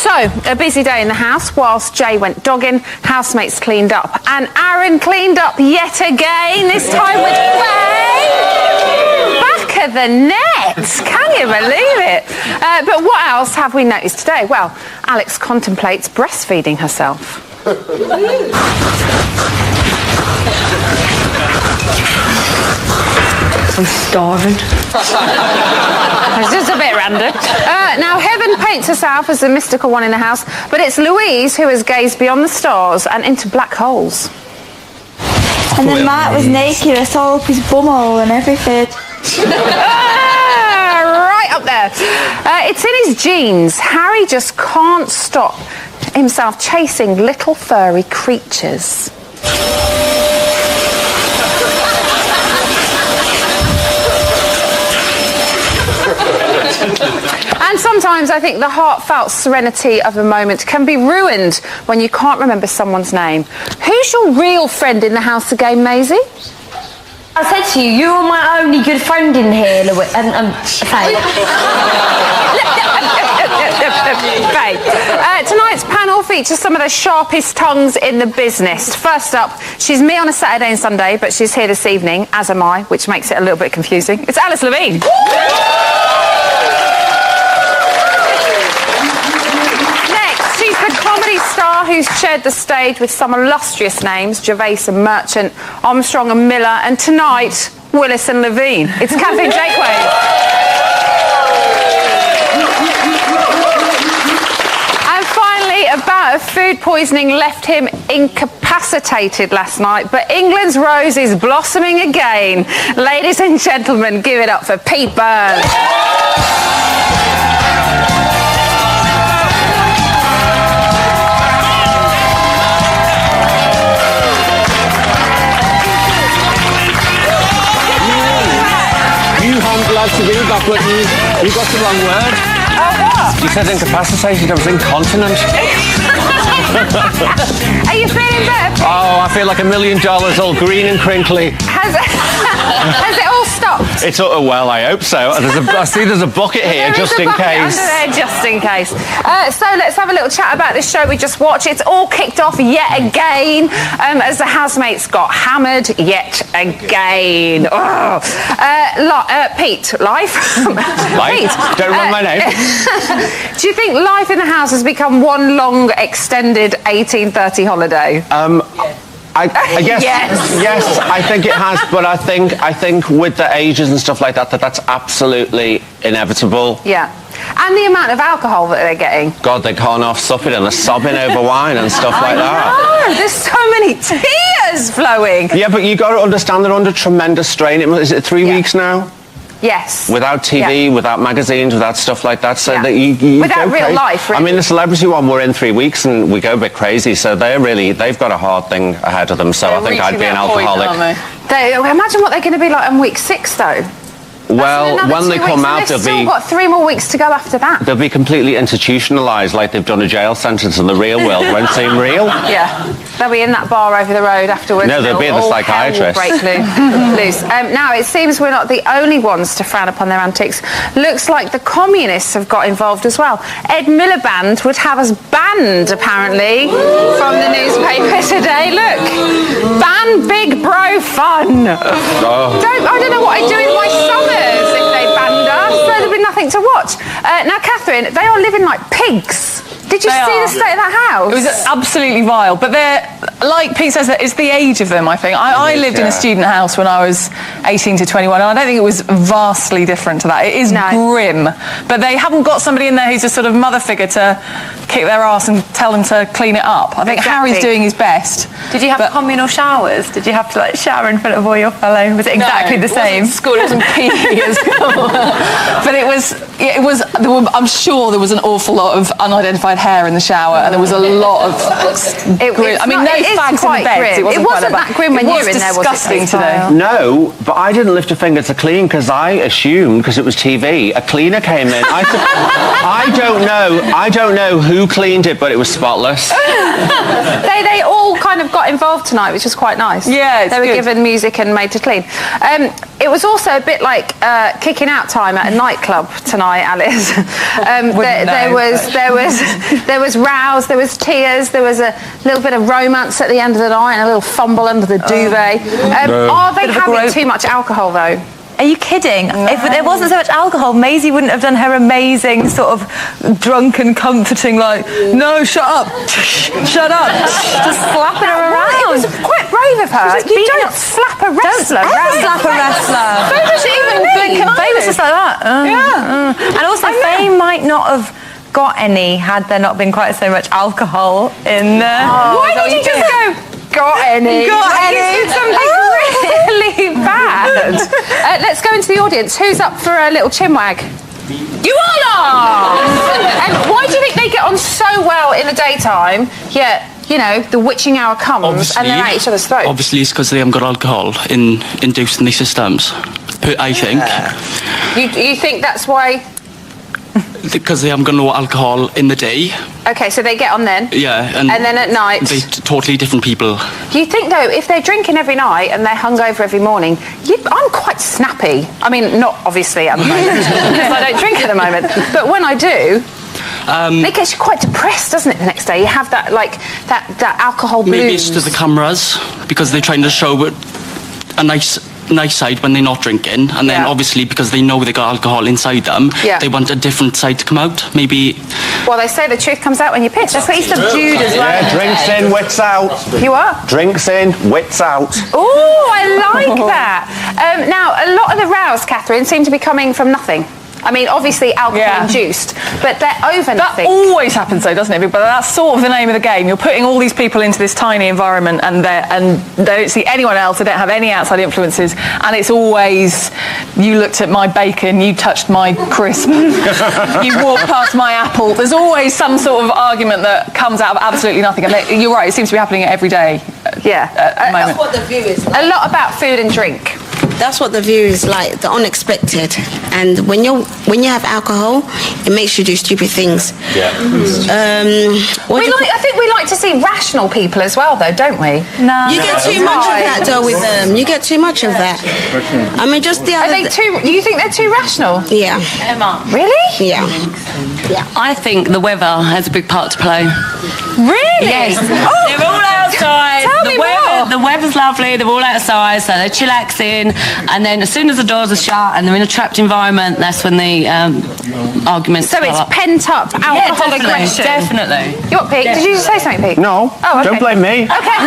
So, a busy day in the house. Whilst Jay went dogging, housemates cleaned up. And Aaron cleaned up yet again, this time with play. Back of the net. Can you believe it? But what else have we noticed today? Well, Alex contemplates breastfeeding herself. I'm starving. It's just a bit random. Now, Heaven paints herself as the mystical one in the house, but it's Louise who has gazed beyond the stars and into black holes. And then Matt was naked. I saw up his bumhole and everything. Right up there. It's in his genes. Harry just can't stop himself chasing little furry creatures. And sometimes I think the heartfelt serenity of a moment can be ruined when you can't remember someone's name. Who's your real friend in the house again, Maisie? I said to you, you're my only good friend in here, Louis. Faye. Faye. Tonight's panel features some of the sharpest tongues in the business. First up, she's me on a Saturday and Sunday, but she's here this evening, as am I, which makes it a little bit confusing. It's Alice Levine. Star who's shared the stage with some illustrious names, Gervais and Merchant, Armstrong and Miller, and tonight, Willis and Levine. It's Kathleen Jakeway. And finally, a bout of food poisoning left him incapacitated last night, but England's rose is blossoming again. Ladies and gentlemen, give it up for Pete Burns. To do that, but you got the wrong word. Oh, what? You said incapacitated, I was incontinent. Are you feeling better? Oh, I feel like $1 million, all green and crinkly. Has it all stopped? It's well, I hope so. I see there's a bucket here, just in case. Under there, just in case. So let's have a little chat about this show we just watched. It's all kicked off yet again as the housemates got hammered yet again. Oh. Pete, life? Life? Pete, don't remember my name. Do you think life in the house has become one long, extended 1830 holiday? I guess yes, I think it has, but I think with the ages and stuff like that, that's absolutely inevitable. Yeah. And the amount of alcohol that they're getting. God, they can't off supping and they're sobbing over wine and stuff like that. No, there's so many tears flowing. Yeah, but you got to understand they're under tremendous strain. Is it 3 weeks now? Yes. Without TV, without magazines, without stuff like that. So that you without real life, really. I mean, the celebrity one, we're in 3 weeks and we go a bit crazy. So they've got a hard thing ahead of them. So I think I'd be an alcoholic. Imagine what they're going to be like on week 6, though. Well, when they come out, they've still got 3 more weeks to go after that. They'll be completely institutionalised, like they've done a jail sentence in the real world. Won't seem real. Yeah, they'll be in that bar over the road afterwards. No, they'll be the psychiatrist. Break loose. Now, it seems we're not the only ones to frown upon their antics. Looks like the communists have got involved as well. Ed Miliband would have us banned, apparently, from the newspaper today. Look, ban big bro fun. Oh. I don't know what I'd do in my summers if they banned us. So there'd be nothing to watch. Now, Catherine, they are living like pigs. Did you see the state of that house? It was absolutely vile. But they're, like Pete says, it's the age of them, I think. I lived in a student house when I was 18 to 21, and I don't think it was vastly different to that. It is grim. But they haven't got somebody in there who's a sort of mother figure to kick their ass and tell them to clean it up. I think Harry's doing his best. Did you have communal showers? Did you have to shower in front of all your fellow? Was it exactly the same? School wasn't PE at school. But it was. I'm sure there was an awful lot of unidentified hair in the shower, and there was a lot of. No fags in the beds. It wasn't that grim when you were in there, was it? Disgusting today. No, but I didn't lift a finger to clean because I assumed, because it was TV, a cleaner came in. I don't know who cleaned it, but it was spotless. They all kind of got involved tonight, which was quite nice. Yeah, they were given music and made to clean. It was also a bit like kicking out time at a nightclub tonight, Alice. There was rows, there was tears, there was a little bit of romance at the end of the night, and a little fumble under the duvet. Are they having too much alcohol, though? Are you kidding? No. If there wasn't so much alcohol, Maisie wouldn't have done her amazing sort of drunken, comforting, like, no, shut up, shut up, just slapping her around. It was quite brave of her. You don't slap a wrestler. Don't slap a wrestler. Faye doesn't even blink an eye. Faye was just like that. And also, Faye might not have got any had there not been quite so much alcohol in there. Why did you just go, got any? Got any? Something really bad. Let's go into the audience. Who's up for a little chinwag? You all are! Why do you think they get on so well in the daytime, yet, you know, the witching hour comes and they're at each other's throats? Obviously, it's because they haven't got alcohol induced in these systems, I think. You think that's why? Because they haven't got no alcohol in the day. Okay, so they get on then? Yeah. And then at night? They're totally different people. You think, though, if they're drinking every night and they're hungover every morning, I'm quite snappy. I mean, not obviously at the moment, because I don't drink at the moment. But when I do, it gets you quite depressed, doesn't it, the next day? You have that, like, that alcohol blues. Maybe it's to the cameras, because they're trying to show a nice side when they're not drinking, and then obviously because they know they got alcohol inside them, they want a different side to come out. Maybe. Well, they say the truth comes out when you piss. That's what he subdued as well. Yeah, drinks in, wits out. You what? Drinks in, wits out. Oh, I like that. Now, a lot of the rows, Catherine, seem to be coming from nothing. I mean, obviously alcohol-induced, but they're over nothing. That always happens, though, doesn't it? But that's sort of the name of the game. You're putting all these people into this tiny environment, and they don't see anyone else. They don't have any outside influences, and it's always, you looked at my bacon, you touched my crisp, you walked past my apple. There's always some sort of argument that comes out of absolutely nothing. And you're right, it seems to be happening every day. At the moment. That's what the view is like. A lot about food and drink. That's what the view is like, the unexpected. And when you have alcohol, it makes you do stupid things. Yeah. I think we like to see rational people as well, though, don't we? No. You get too much of that, though, with them. You get too much of that. I mean, just the other... You think they're too rational? Yeah. Emma. Really? Yeah. I think the weather has a big part to play. Really? Yes. Oh. They're all outside. Tell me more. The weather's lovely. They're all outside, so they're chillaxing. And then as soon as the doors are shut and they're in a trapped environment, that's when the arguments So it's pent up alcohol aggression. Definitely. You what, Pete? Did you say something, Pete? No. Oh, okay. Don't blame me. Okay.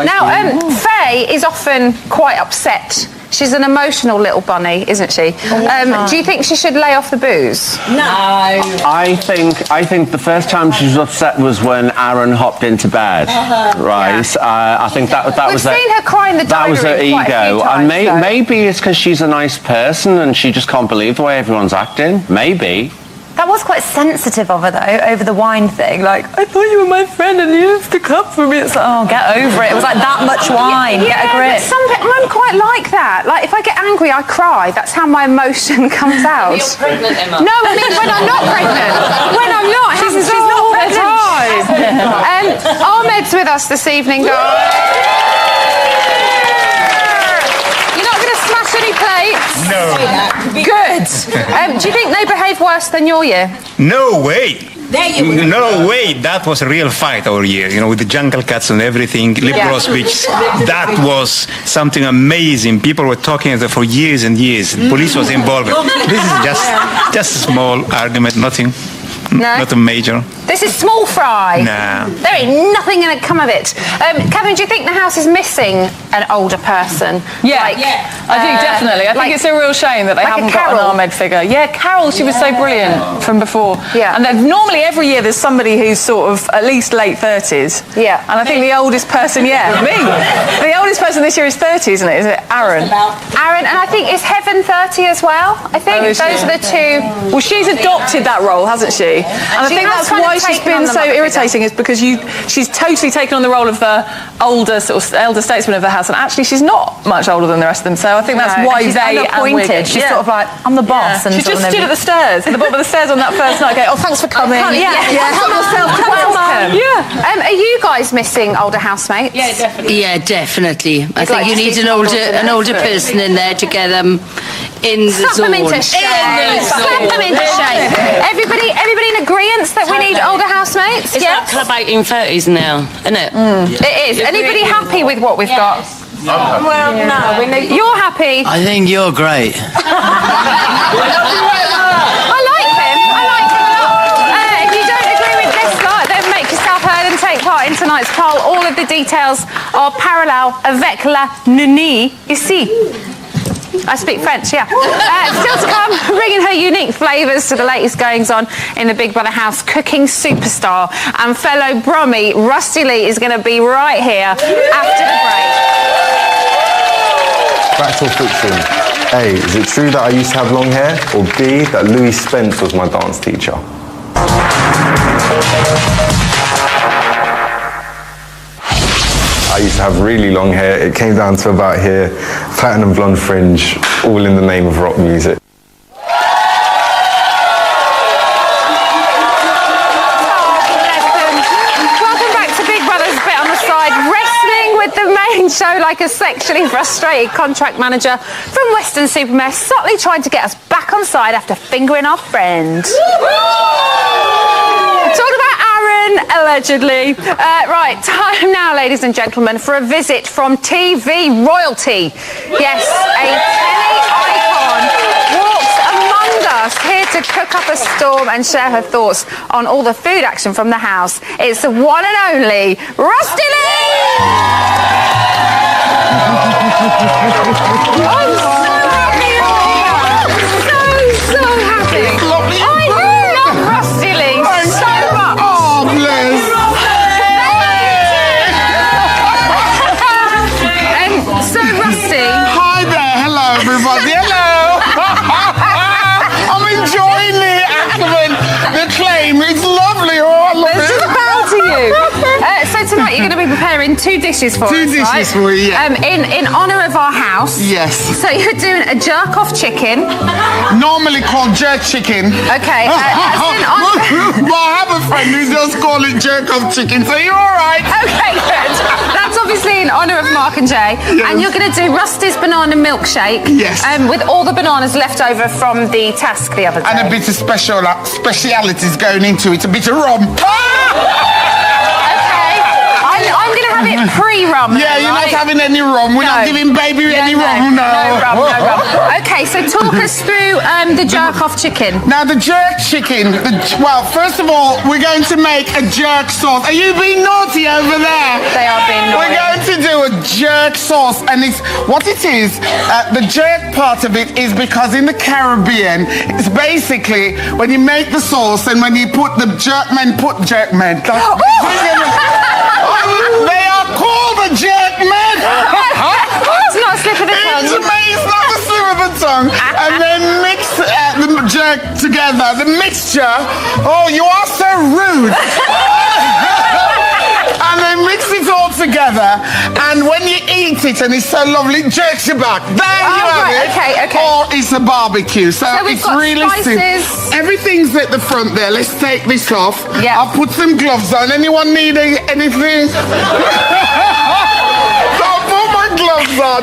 Now, Faye is often quite upset. She's an emotional little bunny, isn't she? Do you think she should lay off the booze? No. I think the first time she was upset was when Aaron hopped into bed. Right. Yeah. I think that was. We've seen her cry in the diary. That was her ego, and maybe it's because she's a nice person and she just can't believe the way everyone's acting. Maybe. That was quite sensitive of her, though, over the wine thing. Like, I thought you were my friend and you used to come for me. It's like, oh, get over it. It was like that much wine. Get a grip. I'm quite like that. Like, if I get angry, I cry. That's how my emotion comes out. You're pregnant, Emma. No, I mean when I'm not pregnant. When I'm not. She's not all the time. Ahmed's with us this evening, guys. Any plates? No. Good. Do you think they behave worse than your year? No way. There you go. No way. That was a real fight our year, you know, with the jungle cats and everything, liberal speech. That was something amazing. People were talking about it for years and years. The police was involved. This is just a small argument, nothing. No. Not a major. This is small fry. Nah. There ain't nothing going to come of it. Catherine, do you think the house is missing an older person? Yeah, I do, definitely. I think it's a real shame that they haven't got an Ahmed figure. Yeah, Carol, she was so brilliant from before. Yeah. And normally every year there's somebody who's sort of at least late 30s. Yeah. And I think the oldest person, me. The oldest person this year is 30, isn't it? Is it Aaron? Aaron, and I think is Heaven 30 as well? I think those are the two. Well, she's adopted that role, hasn't she? And I think that's why she's been so irritating, is because she's totally taken on the role of the elder statesman of the house, and actually she's not much older than the rest of them. So I think that's why she's unappointed. She's sort of like, I'm the boss. Yeah. And she just stood at the stairs, at the bottom of the stairs on that first night, going, "Oh, thanks for coming." Help yourself to welcome. Yeah. Are you guys missing older housemates? Yeah, definitely. Yeah, definitely. I You'd think like you to need see an some older person in there to get them in the Slap zone. them into shape. Slap them into shape. Everybody in agreement that we need older housemates? It's like Club 1830s now, isn't it? It is. Anybody happy with what we've got? Well, no. You're happy. I think you're great. I like him a lot. If you don't agree with this lot, then make yourself heard and take part in tonight's poll. All of the details are parallel avec la nuni ici. I speak French, yeah. Still to come, bringing her unique flavours to the latest goings-on in the Big Brother house, cooking superstar and fellow Brummie, Rusty Lee, is going to be right here after the break. Fact or fiction? A, is it true that I used to have long hair? Or B, that Louis Spence was my dance teacher? I used to have really long hair. It came down to about here, platinum blonde fringe, all in the name of rock music. Welcome back to Big Brother's Bit on the Side, wrestling with the main show like a sexually frustrated contract manager from Western Supermare, subtly trying to get us back on side after fingering our friend. Talk about Aaron, allegedly. Right, time now, ladies and gentlemen, for a visit from TV royalty. Yes, a telly icon walks among us, here to cook up a storm and share her thoughts on all the food action from the house. It's the one and only Rusty Lee! I'm so happy you're here. So happy. I love Rusty Lee so much. Oh, bless. So Rusty. Hi there. Hello, everybody. Hello. I'm enjoying the accent, the claim. It's lovely. Oh, I love Let's it. just bow to you. So tonight you're going to be preparing two dishes for us, Two dishes right? for you, yeah. In honour of our house. Yes. So you're doing a jerk-off chicken. Normally called jerk chicken. Okay. But I have a friend who just call it jerk-off chicken, so you're all right. Okay, good. That's obviously in honour of Mark and Jay. Yes. And you're going to do Rusty's banana milkshake. Yes. With all the bananas left over from the task the other day. And a bit of specialities going into it, a bit of rum. I'm going to have it pre-rum. Yeah, you're right? not having any rum. We're not giving baby any rum. No rum. Okay, so talk us through the jerk-off chicken. Now, the jerk chicken, well, first of all, we're going to make a jerk sauce. Are you being naughty over there? They are being naughty. We're going to do a jerk sauce, and it's what it is. The jerk part of it is because in the Caribbean, it's basically when you make the sauce and when you put the jerkmen. They are called the jerkmen. It's not a slip of the tongue. It's not a slip of the tongue. And then mix the jerk together. The mixture. Oh, you are so rude. And then mix it all together. And when you eat it and it's so lovely, it jerks you back. There you have it. Okay. Or it's a barbecue. So we've it's got really spices. simple. Everything's at the front there. Let's take this off. Yeah. I'll put some gloves on. Anyone need anything? Gloves on,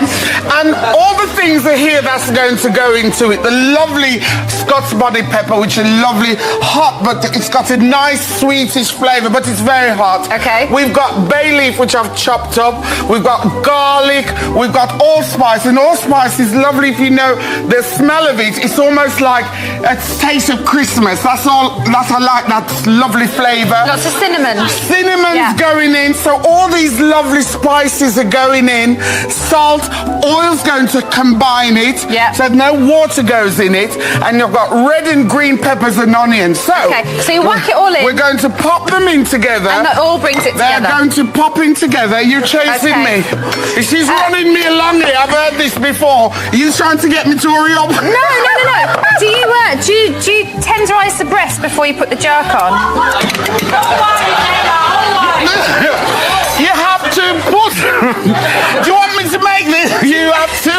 and all the things are here that's going to go into it. The lovely Scots body pepper, which is lovely hot, but it's got a nice sweetish flavour, but it's very hot. Okay. We've got bay leaf, which I've chopped up. We've got garlic. We've got allspice, and allspice is lovely. If you know the smell of it, it's almost like a taste of Christmas. That's all. I like that lovely flavour. Lots of cinnamon. Cinnamon's going in, so all these lovely spices are going in. Salt, oil's going to combine it, so no water goes in it, and you've got red and green peppers and onions. So you whack it all in. We're going to pop them in together. And that all brings it They're together. going to pop in together. You're chasing me. She's running me along here. I've heard this before. Are you trying to get me to hurry up? No. Do you tenderise the breast before you put the jerk on? You have to to put... Do you want me to make this? You have to...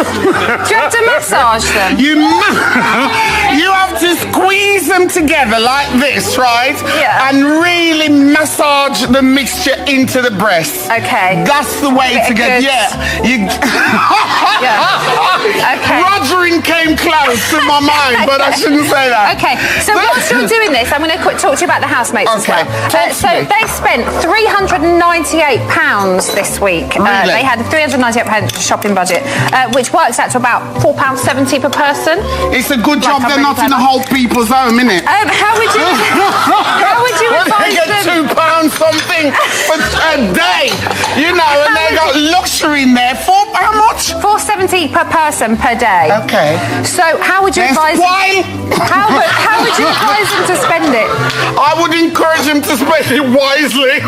Do you have to massage them? You have to squeeze them together like this, right? Yeah. And really massage the mixture into the breast. Okay. That's the way to get... Okay. Rogering came close to my mind, but I shouldn't say that. Okay, so whilst you're doing this, I'm going to talk to you about the housemates as well. So they spent £398 this week. Really? They had a £398 shopping budget, which works out to about £4.70 per person. It's a good job they're not in a whole people's home, innit? How would you advise they get them? £2 something for a day, you know, and they got luxury in there. How much? £4.70 per person per day. Okay. So how would you advise? How would you advise them to spend it? I would encourage them to spend it wisely.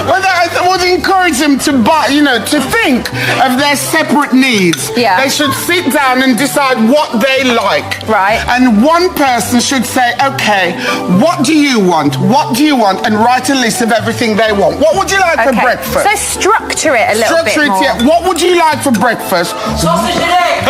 Well, I would encourage them to buy, to think of their separate needs. Yeah. They should sit down and decide what they like. Right. And one person should say, okay, what do you want? What do you want? And write a list of everything they want. What would you like for breakfast? So structure it a little bit more. Yeah. What would you like for breakfast? Sausage and egg.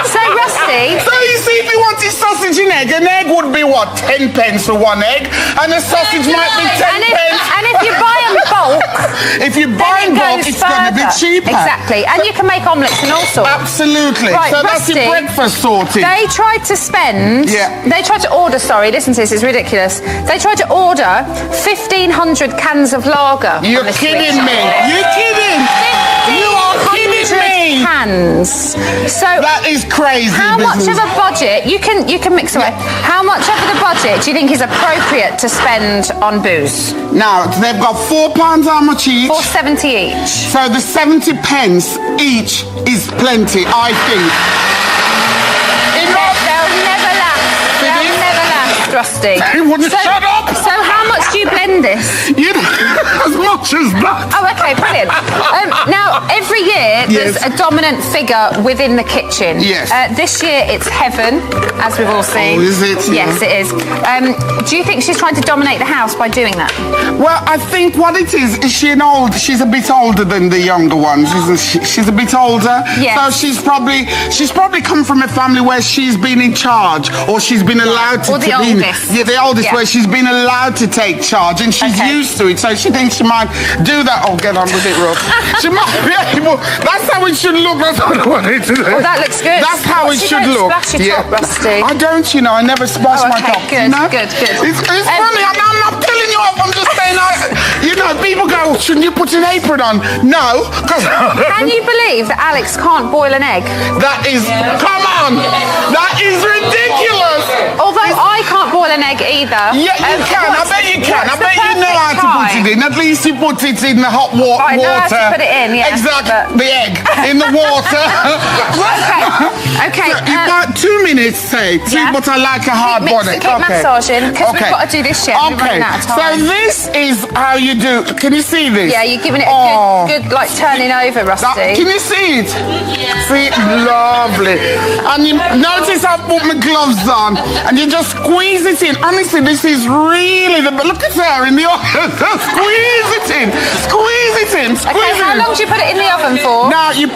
So Rusty. So you see, if you wanted sausage and egg would be what, 10 pence for one egg, and a sausage might be 10 pence. And if you buy in bulk, if you buy in bulk, it's going to be cheaper. Exactly, and you can make omelettes and all sorts. Absolutely. Right, so Rusty, that's your breakfast sorted. They tried to spend. Yeah. They tried to order. Sorry, listen to this. It's ridiculous. They tried to order 1,500 cans of lager. You're kidding me. You're kidding. You are kidding me. Cans. So that is crazy. How much of a budget you can mix away? How much of the budget do you think is appropriate to spend on booze? Now they've got £4. How much each? £4.70 each. So the 70 pence each is plenty, I think. They'll never last. They'll never last, Rusty. They wouldn't shut up. So how much do you blend this? As much as that. Oh, okay, brilliant. Now, every year there's a dominant figure within the kitchen. Yes. This year it's Heaven, as we've all seen. Oh, is it? Yes, it is. Do you think she's trying to dominate the house by doing that? Well, I think what it is she's a bit older than the younger ones, isn't she? She's a bit older. Yes. So she's probably come from a family where she's been in charge, or she's been allowed to. Or the oldest. The oldest, where she's been allowed to take charge, and she's used to it, so she thinks she might do that. Oh, get on with it, Rob. She might be able. That's how it should look. That's what I wanted to do. Oh, that looks good. That's how it should look. Splash your top, Rusty. I don't, I never splash my top. Good, good. It's funny. I'm not telling you off. I'm just saying. People go, shouldn't you put an apron on? No, because. Can you believe that Alex can't boil an egg? That is. Come on. That is ridiculous. Although I can't boil an egg either. Yeah, you can. I bet you can. I bet you know how to put it in. At least you put it in the hot water. I know how to put it in, yeah. Exactly. The egg in the water. Okay. You've got 2 minutes, say. But I like a hard body. Keep massaging, because we've got to do this shit. We're running out of time. So this is how you do. Can you see this? Yeah, you're giving it a good like turning over, Rusty. Can you see it? See, lovely. And you notice I put my gloves on, and you just squeeze it in. Honestly, this is really look at her in the oven. Squeeze it in. Squeeze it in. Squeeze it in. How long do you put it in the oven for? Now you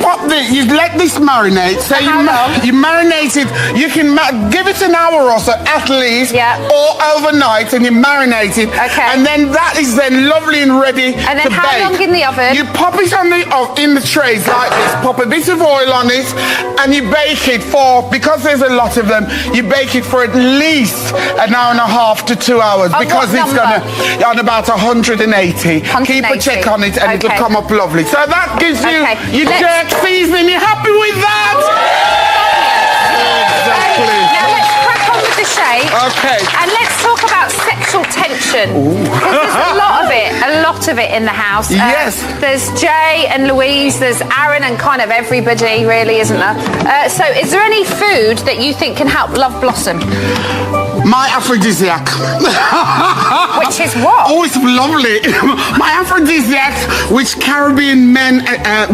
let this marinate. So you marinate it. You can give it an hour or so at least, or overnight, and you marinate it. Okay. And then that is then lovely and ready to bake. And then how long in the oven? You pop it in the trays like this. Pop a bit of oil on it, and you bake it because there's a lot of them. You bake it for at least an hour and a half to 2 hours, because it's gonna on about 180. Keep a check on it, and it'll come up lovely. So that gives you your jerk seasoning. You happy with that? Exactly. Now let's crack on with the shake. Okay. And let's talk about sexual tension. Because there's a lot of it in the house. Yes. There's Jay and Louise, there's Aaron and kind of everybody, really, isn't there? So is there any food that you think can help love blossom? My aphrodisiac. Which is what? Oh, it's lovely. My aphrodisiac, which Caribbean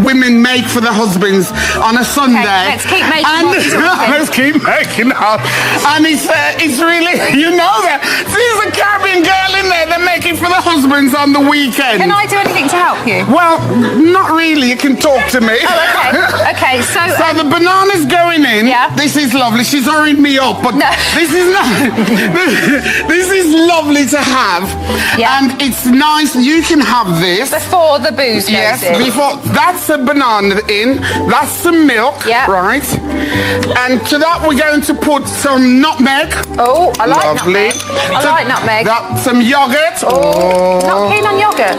women make for their husbands on a Sunday. Okay, let's keep making let's keep making up. And it's really, that. There's a Caribbean girl in there that make it for the husbands on the weekend. Can I do anything to help you? Well, not really. You can talk to me. Oh, okay. Okay, so the banana's going in. Yeah. This is lovely. She's hurried me up, but no. This is not. This is lovely to have. Yeah. And it's nice. You can have this before the booze goes yes, in. before. That's a banana in. That's some milk. Yeah. Right. And to that we're going to put some nutmeg. Oh, I like lovely. nutmeg. I like nutmeg. Some yogurt. Oh, not keen on yogurt.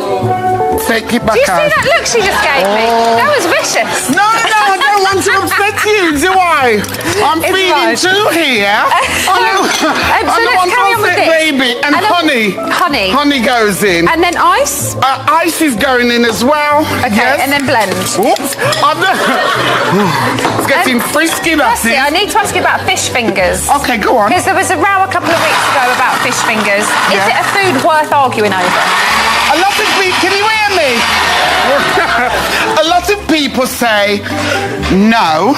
Take it back Do you out. see that look she just gave me? That was vicious. No, I don't want to upset you, do I? I'm feeling two here. I don't want to upset baby. And honey. Honey goes in. And then ice? Ice is going in as well. Okay, yes. and then blend. Whoops. It's getting frisky, that's it. I need to ask you about fish fingers. Okay, go on. Because there was a row a couple of weeks ago about fish fingers. Is it a food worth arguing over? A lot of people, can you hear me? A lot of people say no.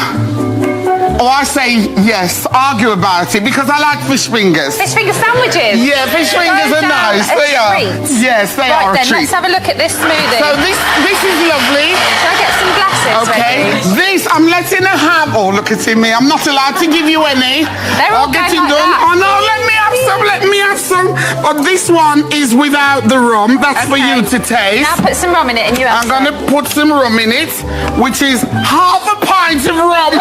Or I say yes, argue about it, because I like fish fingers. Fish finger sandwiches? Yeah, fish fingers are nice. They are. Yes, they are a Right then, treat. let's have a look at this smoothie. So this is lovely. Shall I get some glasses Okay, ready? this I'm letting her have. Oh, look at me. I'm not allowed to give you any. They're all I'll get going it like done. that. Oh no, let me have some. Let me have some. But this one is without the rum. That's for you to taste. Now put some rum in it and you have I'm going to put some rum in it, which is half a pint of rum.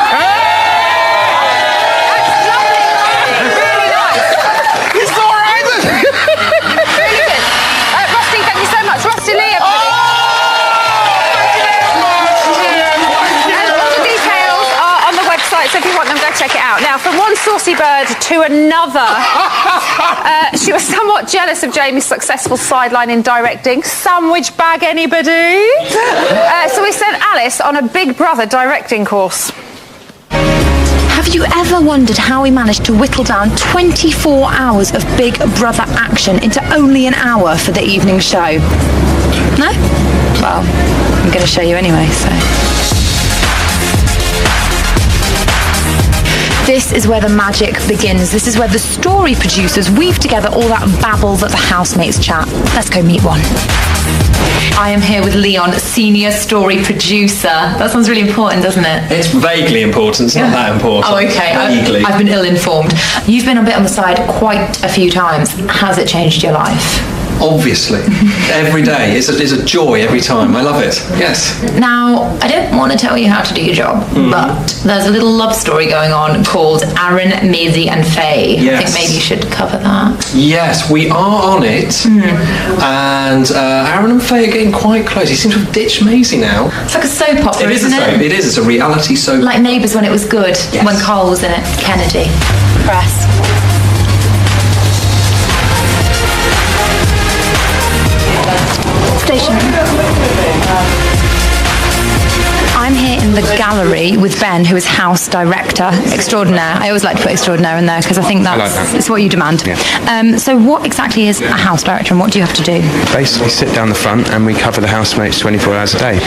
It's all right. Really good. Rusty, thank you so much. Rusty Lee, everybody. All the details are on the website, so if you want them, go check it out. Now, from one saucy bird to another, she was somewhat jealous of Jamie's successful sideline in directing. Sandwich bag, anybody? So we sent Alice on a Big Brother directing course. Have you ever wondered how we managed to whittle down 24 hours of Big Brother action into only an hour for the evening show? No? Well, I'm going to show you anyway, so... This is where the magic begins. This is where the story producers weave together all that babble that the housemates chat. Let's go meet one. I am here with Leon, senior story producer. That sounds really important, doesn't it? It's vaguely important. It's not that important. Oh, okay. Vaguely. I've been ill-informed. You've been a bit on the side quite a few times. Has it changed your life? Obviously. Every day. It's a joy every time. I love it. Yes. Now, I don't want to tell you how to do your job, but there's a little love story going on called Aaron, Maisie and Faye. Yes. I think maybe you should cover that. Yes, we are on it. And Aaron and Faye are getting quite close. He seems to have ditched Maisie now. It's like a soap opera, isn't it? It is. It's a reality soap. Like Neighbours when it was good, when Carl was in it. Kennedy. Press. Station. I'm here in the gallery with Ben, who is house director extraordinaire. I always like to put extraordinaire in there because I think that's it's what you demand. Yeah. So what exactly is a house director and what do you have to do? Basically sit down the front and we cover the housemates 24 hours a day.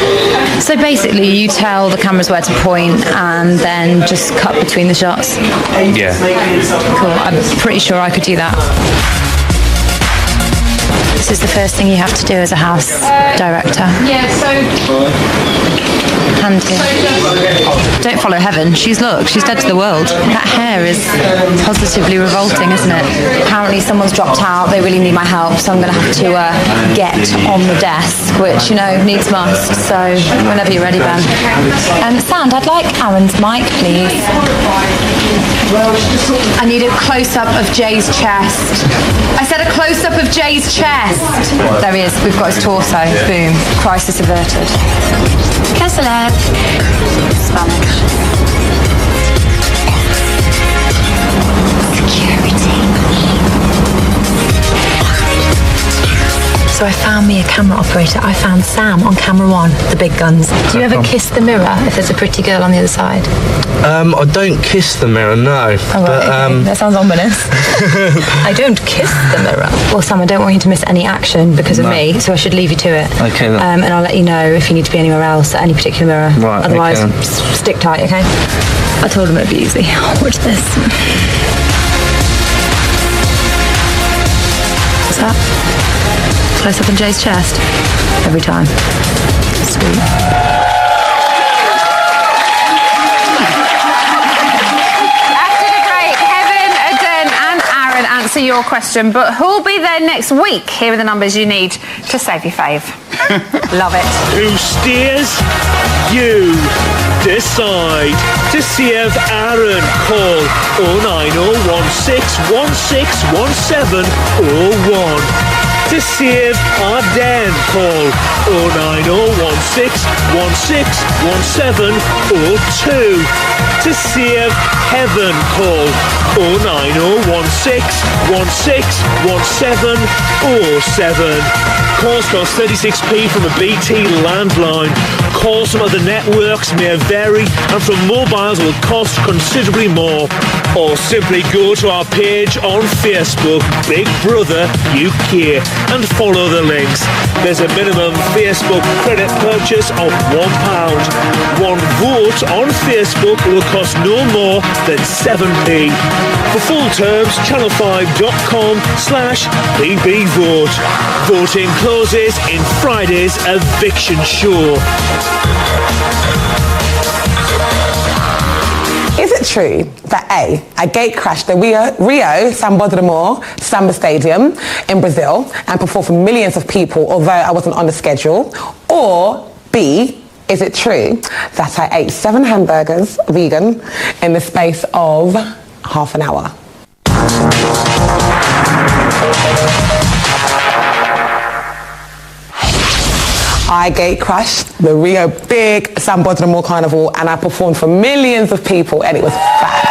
So basically you tell the cameras where to point and then just cut between the shots? Yeah. Cool. I'm pretty sure I could do that. This is the first thing you have to do as a house director. Yeah, so... Hand to. Don't follow Heaven. She's dead to the world. That hair is positively revolting, isn't it? Apparently someone's dropped out. They really need my help, so I'm going to have to get on the desk, which, needs must. So whenever you're ready, Ben. Sound, I'd like Aaron's mic, please. I need a close-up of Jay's chest. I said a close-up of Jay's chest. There he is. We've got his torso. Boom. Crisis averted. Castellet. Spanish. So I found me a camera operator. I found Sam on camera 1, the big guns. Do you ever kiss the mirror if there's a pretty girl on the other side? I don't kiss the mirror, no. Oh, right, okay. That sounds ominous. I don't kiss the mirror. Well, Sam, I don't want you to miss any action because of me, so I should leave you to it. Okay. Then. And I'll let you know if you need to be anywhere else at any particular mirror. Right. Otherwise, okay. Stick tight, okay? I told him it'd be easy. Watch this. What's that? close up on Jay's chest. Every time. Sweet. Answer your question, but who'll be there next week? Here are the numbers you need to save your fave. Love it. Who steers? You decide. To see if Aaron, call 09016161701. To see if Arden, call 09016161702. To see if Heaven, call 09016161707. Calls cost 36p from a BT landline. Calls from other networks may vary, and from mobiles will cost considerably more. Or simply go to our page on Facebook, Big Brother UK, and follow the links. There's a minimum Facebook credit purchase of £1. One vote on Facebook will cost no more than 7p. For full terms, channel5.com/BBVote. Voting closes in Friday's eviction show. Is it true that A gate crashed the Rio Samba de Amor Samba Stadium in Brazil and performed for millions of people, although I wasn't on the schedule? Or B, is it true that I ate 7 hamburgers, vegan, in the space of half an hour? I gate crashed the Rio big Samba de Amor Carnival and I performed for millions of people and it was fab.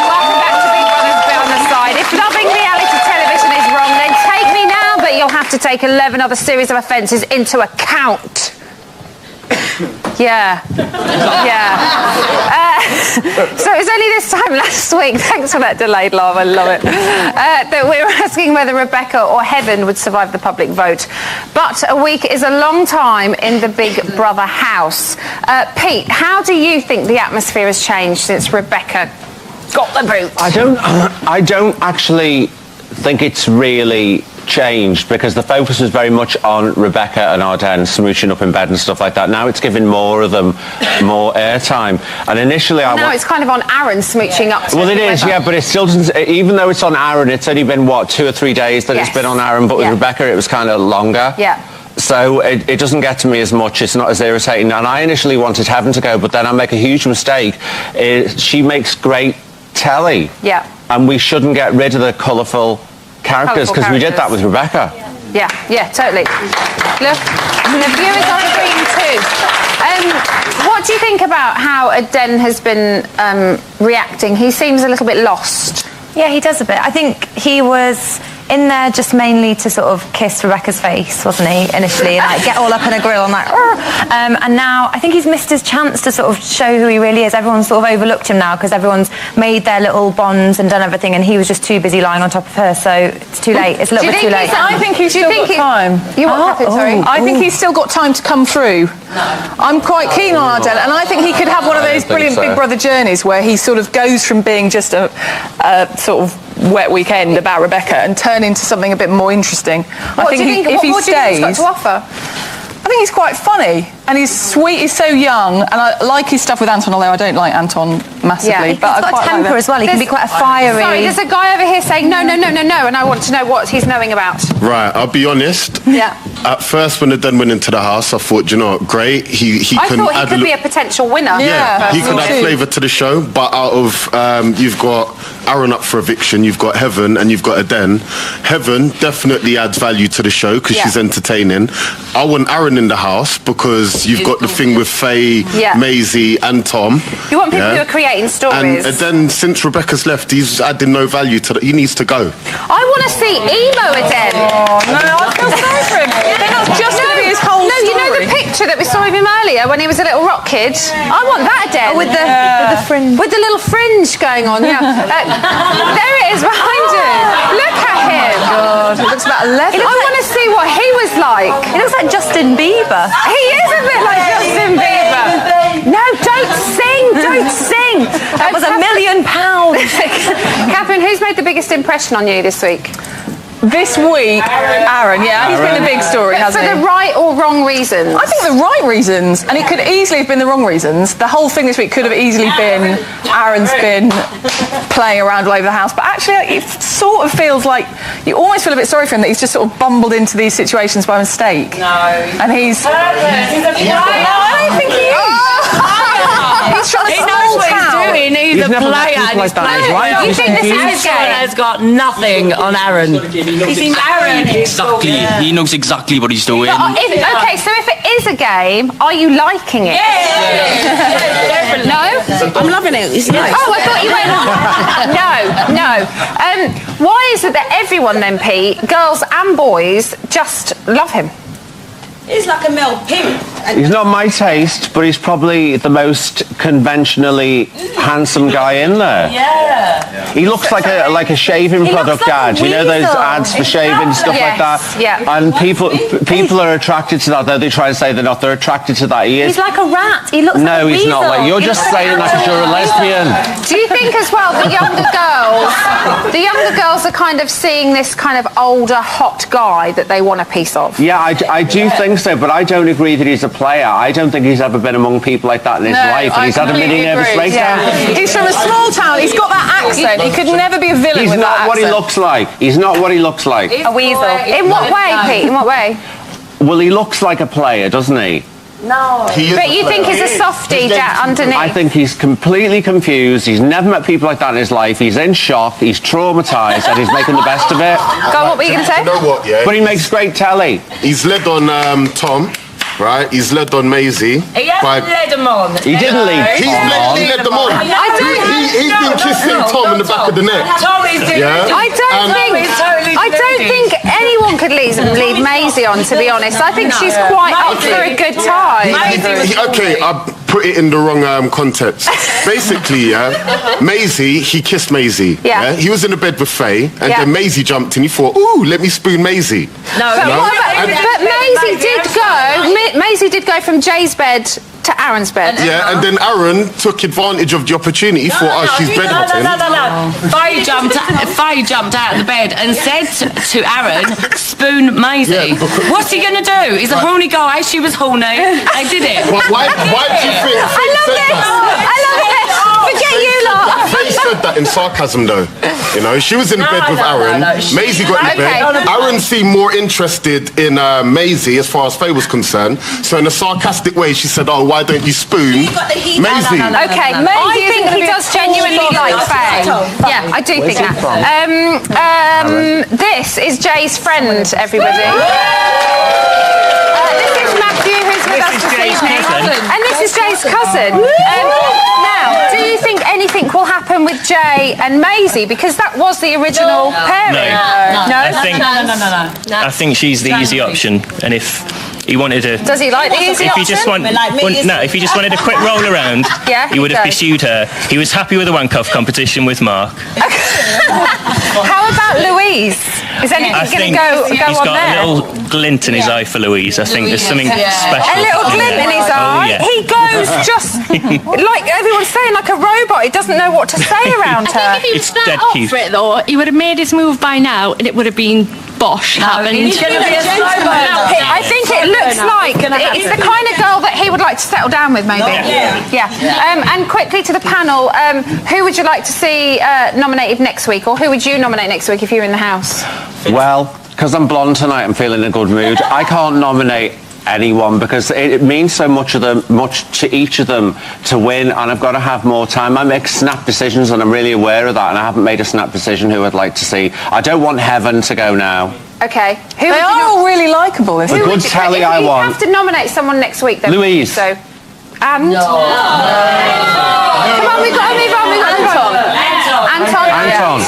Welcome back to Big Brother's Bit on the Side. If loving reality television is wrong, then take me now, but you'll have to take 11 other series of offences into account. Yeah. So it was only this time last week, thanks for that delayed laugh, I love it, that we were asking whether Rebecca or Heaven would survive the public vote. But a week is a long time in the Big Brother house. Pete, how do you think the atmosphere has changed since Rebecca got the boot? I don't actually think it's really changed because the focus was very much on Rebecca and Arden smooching up in bed and stuff like that. Now it's giving more of them more airtime. And initially now it's kind of on Aaron smooching up to well, it is, yeah, but it still doesn't, even though it's on Aaron, it's only been, 2 or 3 days that it's been on Aaron, but with Rebecca it was kind of longer. Yeah. So it doesn't get to me as much, it's not as irritating. And I initially wanted Heaven to go, but then I make a huge mistake. She makes great telly. Yeah. And we shouldn't get rid of the colourful characters because we did that with Rebecca. Yeah, totally. Look, the viewers are agreeing too. What do you think about how Aden has been reacting? He seems a little bit lost. Yeah, he does a bit. I think he was in there just mainly to sort of kiss Rebecca's face, wasn't he, initially, and like get all up in a grill and like, and now I think he's missed his chance to sort of show who he really is. Everyone's sort of overlooked him now because everyone's made their little bonds and done everything, and he was just too busy lying on top of her, so it's too late. It's a little bit too late. I think he's still got time. I think he's still got time to come through. I'm quite keen on Ardell, and I think he could have one of those brilliant Big Brother journeys where he sort of goes from being just a sort of wet weekend about Rebecca and turn into something a bit more interesting. What do you think he's got to offer? I think he's quite funny and he's sweet. He's so young, and I like his stuff with Anton, although I don't like Anton massively. He's got a temper as well. He can be quite a fiery. Sorry, there's a guy over here saying no, and I want to know what he's knowing about. Right, I'll be honest. Yeah. At first, when Aden went into the house, I thought, you know, great. He I thought he could be a potential winner. Yeah, he could add flavour to the show. But out of you've got Aaron up for eviction, you've got Heaven, and you've got Aden. Heaven definitely adds value to the show because she's entertaining. I want Aaron in the house because you've got the thing with Faye, Maisie, and Tom. You want people who are creating stories. And then since Rebecca's left, he's adding no value to that. He needs to go. I want to see emo Aden. Oh no, I feel sorry for him. They're not just going to be his whole story. You know the picture that we saw of him earlier when he was a little rock kid? I want that Aden. With the fringe. With the little fringe going on, there it is behind him. Look at him. God, he looks about 11. I want to see what he was like. He looks like Justin Bieber. He is a bit like Justin Bieber. No, don't sing. That was £1 million. Catherine, who's made the biggest impression on you this week? This week, Aaron, he's been a big story, hasn't he? For the right or wrong reasons? I think the right reasons, and it could easily have been the wrong reasons. The whole thing this week could have easily been Aaron's been playing around all over the house, but actually it sort of feels like you almost feel a bit sorry for him that he's just sort of bumbled into these situations by mistake. No. And he's... No, I don't think he is. He's from a small what town. he's doing. He's a player. And he's playing. Right? You think this is a game? Has got nothing on Aaron. He's Aaron. Exactly. He knows exactly what he's doing. Okay, so if it is a game, are you liking it? Yeah. No? I'm loving it. It's nice. Oh, I thought you went... No. Why is it that everyone then, Pete, girls and boys, just love him? He's like a male pimp. He's not my taste, but he's probably the most conventionally handsome guy in there. Yeah. He looks like a shaving product ad. You know those ads for shaving, stuff like that? Yeah. And people are attracted to that, though they try and say they're not. They're attracted to that. He is. He's like a rat. He looks like a No, he's not. weasel. You're just saying that because you're a lesbian. Do you think as well the younger girls are kind of seeing this kind of older, hot guy that they want a piece of? Yeah, I do think so, but I don't agree that he's a player. I don't think he's ever been among people like that in his life, and he's had a mini nervous breakdown. He's from a small town. He's got that accent. He could never be a villain He's with that not what he accent. looks like. He's not what he looks like. A weasel. In what way, Pete? In what way? Well, he looks like a player, doesn't he? No. But you think he's a softie underneath? I think he's completely confused. He's never met people like that in his life. He's in shock. He's traumatised, and he's making the best of it. Go on, what were you going to say? You know what, yeah? But he makes great telly. He's led on Tom. Right, he's led on Maisie. He hasn't led them on. He didn't lead He led them on. He's been kissing Tom in the back of the neck. Tom is doing I don't think anyone could lead Maisie on, to be honest. I think she's quite up for a good time. Okay, I put it in the wrong context. Basically, Maisie, he kissed Maisie. Yeah. He was in the bed with Faye, and then Maisie jumped in. He thought, ooh, let me spoon Maisie. But Maisie did go from Jay's bed to Aaron's bed. Yeah, and then Aaron took advantage of the opportunity. He thought, she's bed hopping. No. Faye jumped out of the bed and said to Aaron, spoon Maisie. What's he going to do? He's a horny guy. She was horny. They did it. Why do you think Faye said that? I love it. Forget you lot. Faye said that in sarcasm, though. You know, she was in bed with Aaron. Maisie got in bed. Aaron seemed more interested in Maisie as far as Faye was concerned. So in a sarcastic way, she said, "Oh, why don't you spoon Maisie?" Okay, I think he does genuinely like Faye. Yeah, I do think that. This is Jay's friend, everybody. This is Matthew, who's with us this evening. And this is Jay's cousin. Now, do you think anything will happen with Jay and Maisie? Because that was the original pairing. I think she's the easy option, and if he wanted to... Does he like the easy if option? he just if he just wanted a quick roll around, he would have pursued her. He was happy with the wank-off competition with Mark. How about Louise? Is anything going to go he's on got there? a little glint in his eye for Louise. I think there's something special. A little glint in his eye. Oh, yeah. He goes just like everyone's saying, like a robot. He doesn't know what to say around her. I think if he was that up for it, though, he would have made his move by now, and it would have been bosh happened. I think it looks like it's the kind of girl that he would like to settle down with, maybe. Yeah. And quickly to the panel, who would you like to see nominated next week, or who would you nominate next week if you were in the house? Well, because I'm blonde tonight, I'm feeling in a good mood. I can't nominate anyone because it means so much to each of them to win, and I've got to have more time. I make snap decisions, and I'm really aware of that, and I haven't made a snap decision who I'd like to see. I don't want Heaven to go now. Okay. They are all really likeable. The good telly I want. You have to nominate someone next week, then. Louise. So, and? No. Come on, we've got to move on. Anton.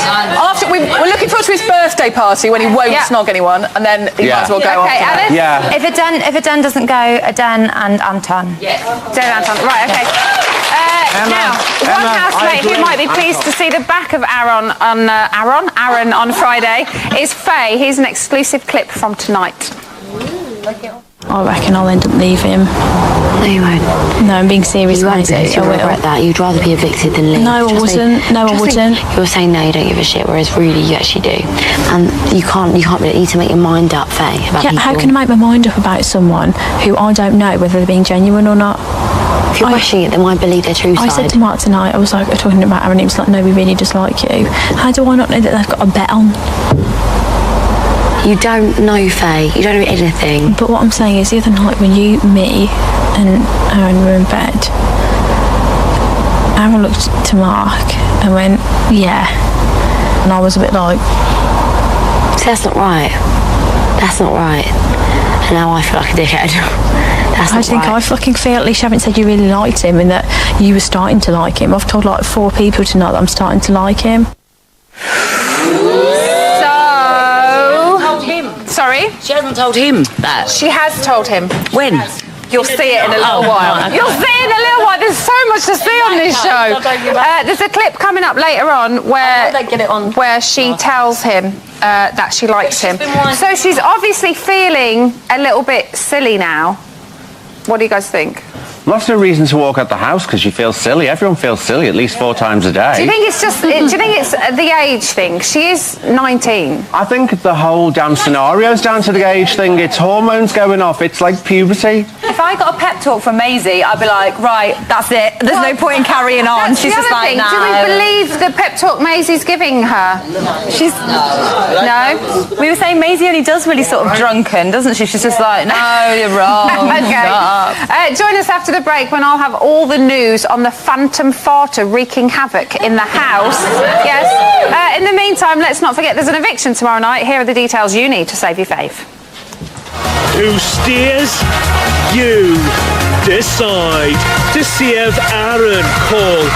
We're looking forward to his birthday party when he won't snog anyone, and then he might as well go okay, after Alice? If Aden doesn't go, Aden and Anton. Aden and Anton. Right, okay. Now, one housemate who might be pleased to see the back of Aaron on Friday is Faye. Here's an exclusive clip from tonight. I reckon I'll end up leaving him. No, you won't. No, I'm being serious, Maisie. You regret that. You'd rather be evicted than leave. No, I wouldn't. No, I wouldn't. You're saying no, you don't give a shit, whereas really you actually do. And you can't really need to make your mind up, Faye, about people. How can I make my mind up about someone who I don't know whether they're being genuine or not? If you're questioning it, then why believe their true side? I said to Mark tonight, I was like talking about Aaron, he was like, no, we really just like you. How do I not know that they've got a bet on? You don't know, Faye. You don't know anything. But what I'm saying is, the other night when me and Aaron were in bed, Aaron looked to Mark and went, yeah. And I was a bit like... See, that's not right. That's not right. And now I feel like a dickhead. I fucking feel, at least you haven't said you really liked him and that you were starting to like him. I've told like 4 people tonight that I'm starting to like him. Sorry? She hasn't told him that. She has told him. When? You'll see it in a little while. Right, okay. You'll see it in a little while. There's so much to see on this show. There's a clip coming up later on where she tells him that she likes him. So she's obviously feeling a little bit silly now. What do you guys think? Well, that's no reason to walk out the house because you feel silly. Everyone feels silly at least 4 times a day. Do you think it's just? Do you think it's the age thing? She is 19. I think the whole damn scenario's down to the age thing. It's hormones going off. It's like puberty. If I got a pep talk from Maisie, I'd be like, right, that's it. There's no point in carrying on. She's just like, no. Do we believe the pep talk Maisie's giving her? She's no. We were saying Maisie only does really sort of drunken, doesn't she? She's just like, no, you're wrong. Okay. Join us after the break when I'll have all the news on the phantom farter wreaking havoc in the house. Yes. In the meantime, let's not forget there's an eviction tomorrow night. Here are the details you need to save your fave. Who steers? You decide. To see if Aaron, call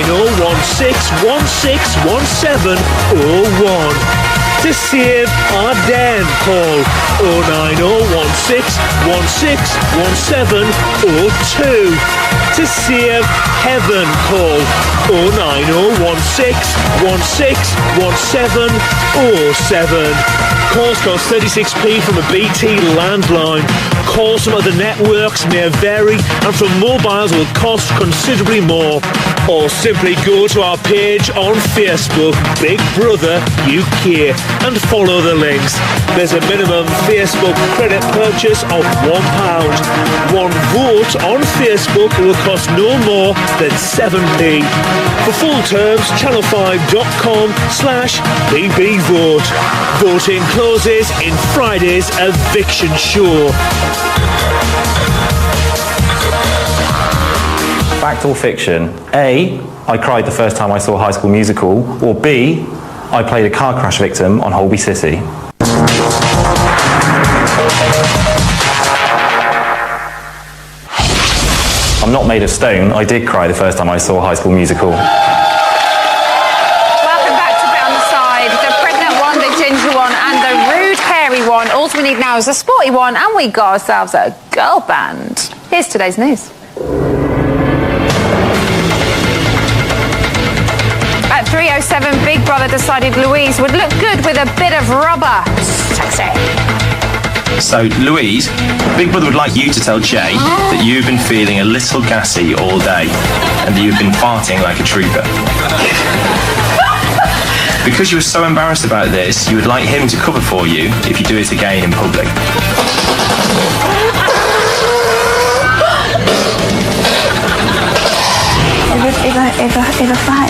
09016161701. To see if Arden, call 09016161702. To see if Heaven, call 09016161707. Calls cost 36p from a BT landline. Calls from other networks may vary, and from mobiles will cost considerably more. Or simply go to our page on Facebook, Big Brother UK, and follow the links. There's a minimum Facebook credit purchase of £1. One vote on Facebook will cost no more than 7p. For full terms, channel5.com/BBVote. Voting closes in Friday's eviction show. Fact or fiction? A, I cried the first time I saw High School Musical. Or B, I played a car crash victim on Holby City. I'm not made of stone. I did cry the first time I saw High School Musical. Welcome back to Bit on the Side. The pregnant one, the ginger one, and the rude, hairy one. All we need now is a sporty one, and we got ourselves a girl band. Here's today's news. At 3:07, Big Brother decided Louise would look good with a bit of rubber. Sexy. So, Louise, Big Brother would like you to tell Jay that you've been feeling a little gassy all day and that you've been farting like a trooper. Because you were so embarrassed about this, you would like him to cover for you if you do it again in public. If I fight,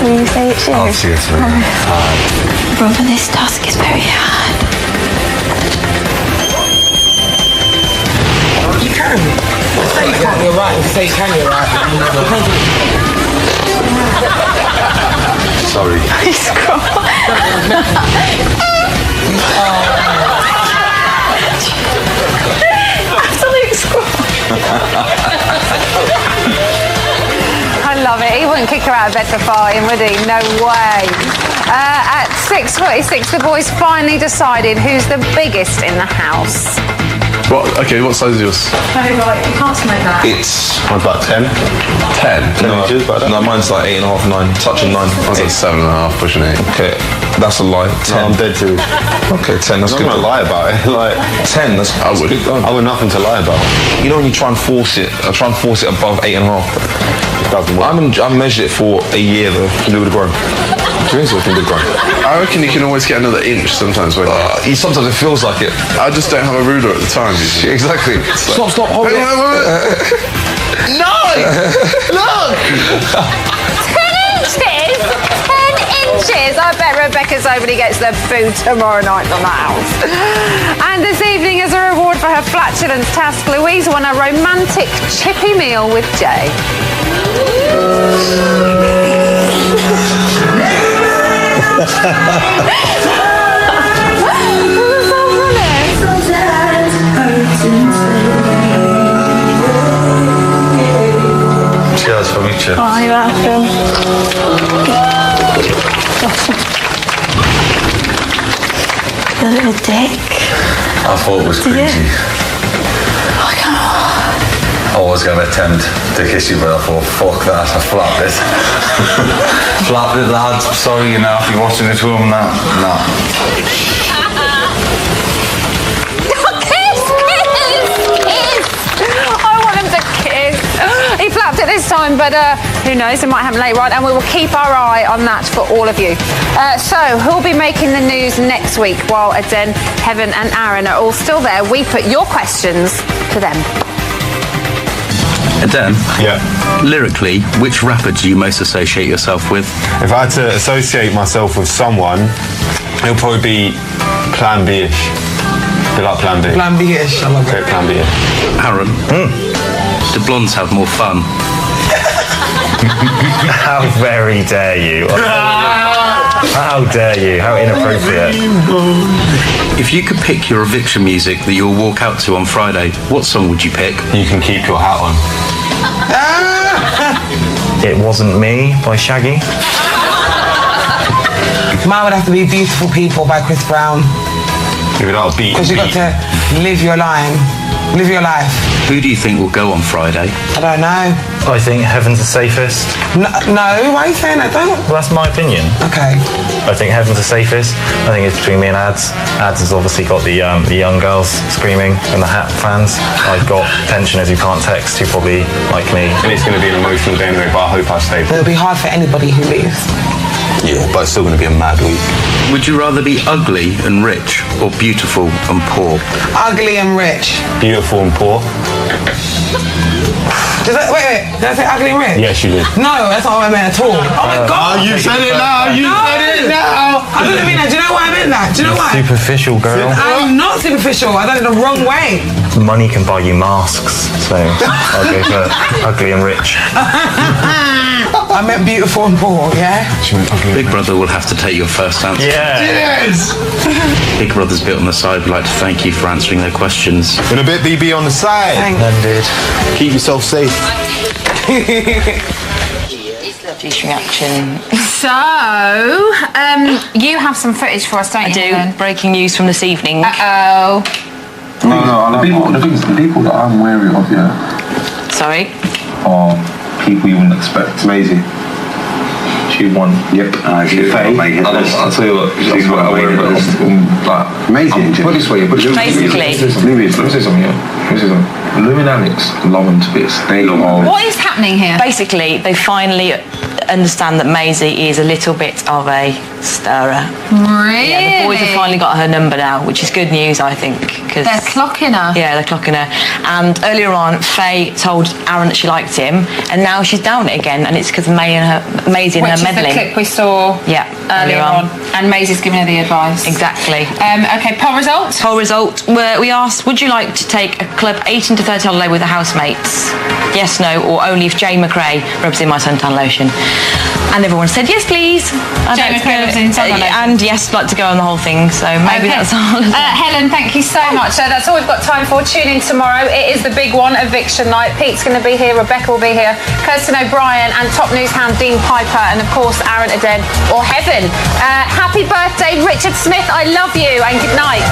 will you say it too? I'll see it too. Brother, this task is very hard. You can. Say you can, you're right. Say you can, you're right. Sorry. Absolute scroll. I love it. He wouldn't kick her out of bed for farting, would he? No way. At 6:46, the boys finally decided who's the biggest in the house. What? Okay, what size is yours? Oh, right, you can't smoke that. It's about 10. 10? 10 inches, about that? No, mine's like 8.5, 9, touching 9. Mine's like 7.5, pushing 8. Okay. That's a lie. 10. No, I'm dead serious. Okay, 10. That's I'm good. not gonna lie about it. Like 10. That's I would nothing to lie about. You know when you try and force it. I try and force it above 8.5. It doesn't work. I measured it for a year though. Can do with a grown. Seriously, I can do with a grown. I reckon you can always get another inch sometimes. When sometimes it feels like it. I just don't have a ruler at the time. Exactly. Stop. Hold Wait, on. No! Look! 10 inches! I bet Rebecca Sobely gets the food tomorrow night from the house. And this evening, as a reward for her flatulence task, Louise won a romantic chippy meal with Jay. Cheers for me, cheers. Oh, you're welcome. You little dick. I thought it was cringy. I was going to attempt to kiss you, but I thought, fuck that, I flapped it. Flapped it, lads. Sorry, you know, if you're watching it home, nah. I want him to kiss. He flapped it this time, but who knows, it might happen later on, and we will keep our eye on that for all of you. So, who'll be making the news next week while Aden, Heaven and Aaron are all still there? We put your questions to them. Aden, lyrically, which rapper do you most associate yourself with? If I had to associate myself with someone, it'll probably be Plan B-ish. Be like Plan B. Plan B-ish, I love it. Plan B-ish. Aaron, do blondes have more fun? How very dare you? How dare you? How inappropriate. If you could pick your eviction music that you'll walk out to on Friday, what song would you pick? You Can Keep Your Hat On. It Wasn't Me by Shaggy. Mine would have to be Beautiful People by Chris Brown. Give it out a beat. Because you got to live your life. Who do you think will go on Friday? I don't know. I think Heaven's the safest. No, why are you saying that? Well, that's my opinion. Okay. I think Heaven's the safest. I think it's between me and Ads. Ads has obviously got the young girls screaming and the Hat fans. I've got pensioners who can't text who probably like me. And it's going to be an emotional day anyway, but I hope I stay. It'll be hard for anybody who leaves. Yeah, but it's still going to be a mad week. Would you rather be ugly and rich or beautiful and poor? Ugly and rich. Beautiful and poor. Wait. Did I say ugly and rich? Yes, you did. No, that's not what I meant at all. Oh my God. You said it now. I didn't mean that. Do you know why I meant that? Do you know why? Superficial, girl. I'm not superficial. I done it the wrong way. Money can buy you masks, so I'll go for ugly and rich. I meant beautiful and poor, yeah? Big Brother will have to take your first answer. Yes! Big Brother's bit on the side would like to thank you for answering their questions. Been a bit BB on the side. Splendid. Keep yourself safe. This reaction. So, you have some footage for us, don't you? I do. Breaking news from this evening. Uh-oh. No, the people that I'm wary of, Sorry? are people you wouldn't expect. Maisie. She won. Yep. She's Faye. I'll tell you what, she's what I'm wary of. Maisie. Put it this way. Basically. Let me say something. Lou and Alex love them to bits. They love them. What is happening here? Basically, they finally understand that Maisie is a little bit of a stirrer. Really? Yeah, the boys have finally got her number now, which is good news, I think. Cause they're clocking her. Yeah, they're clocking her. And earlier on, Faye told Aaron that she liked him, and now she's down it again, and it's because Maisie and her meddling. Which is the clip we saw earlier on. And Maisie's giving her the advice. Exactly. Okay, poll result? Poll result. We asked, would you like to take a club 18 to 30 holiday with the housemates? Yes, no, or only if Jay McRae rubs in my suntan lotion. And everyone said, yes, please. Jay McRae rubs in suntan lotion. And yes, like to go on the whole thing, so maybe that's all. Helen, thank you so much. So that's all we've got time for. Tune in tomorrow. It is the big one, eviction night. Pete's going to be here, Rebecca will be here, Kirsten O'Brien and top news hound Dean Piper, and of course Aaron Aden or Heaven. Happy birthday, Richard Smith. I love you and good night.